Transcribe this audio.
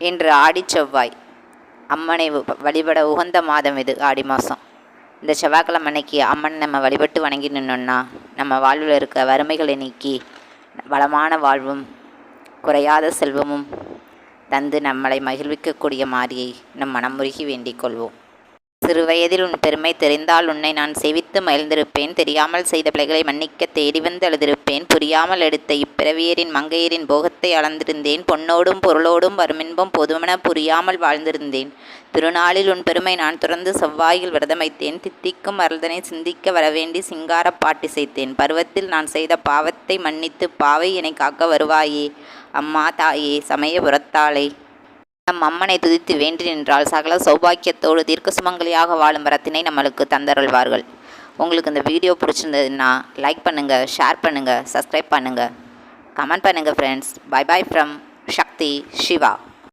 இன்று ஆடி செவ்வாய். அம்மனை வழிபட உகந்த மாதம் இது ஆடி மாதம். இந்த செவ்வாய்க்கிழமை அன்னைக்கு அம்மன் நம்ம வழிபட்டு வணங்கி நின்னோன்னா நம்ம வாழ்வில் இருக்க வறுமைகளை நீக்கி வளமான வாழ்வும் குறையாத செல்வமும் தந்து நம்மளை மகிழ்விக்கக்கூடிய மாரியை நம் மனமுருகி வேண்டிக் கொள்வோம். சிறு வயதில் உன் பெருமை தெரிந்தால் உன்னை நான் சேவித்து மகிழ்ந்திருப்பேன். தெரியாமல் செய்த பிழைகளை மன்னிக்க தேடி வந்து அழுதிருப்பேன். புரியாமல் எடுத்த இப்பிறவியரின் மங்கையரின் போகத்தை அளந்திருந்தேன். பொன்னோடும் பொருளோடும் வருமின்பம் பொதுமென புரியாமல் வாழ்ந்திருந்தேன். திருநாளில் உன் பெருமை நான் துறந்து செவ்வாயில் விரதமைத்தேன். தித்திக்கும் அருள்தனை சிந்திக்க வரவேண்டி சிங்கார பாட்டிசைத்தேன். பருவத்தில் நான் செய்த பாவத்தை மன்னித்து பாவை என்னை காக்க வருவாயே அம்மா தாயே சமயபுரத்தாளே. நம் அம்மனை துதித்து வேண்டி நின்றால் சகல சௌபாக்கியத்தோடு தீர்க்க சுமங்கலியாக வாழும் வரத்தினை நம்மளுக்கு தந்தருள்வார்கள். உங்களுக்கு இந்த வீடியோ பிடிச்சிருந்ததுன்னா லைக் பண்ணுங்கள், ஷேர் பண்ணுங்கள், சப்ஸ்கிரைப் பண்ணுங்கள், கமெண்ட் பண்ணுங்கள் friends. Bye bye from Shakti Siva.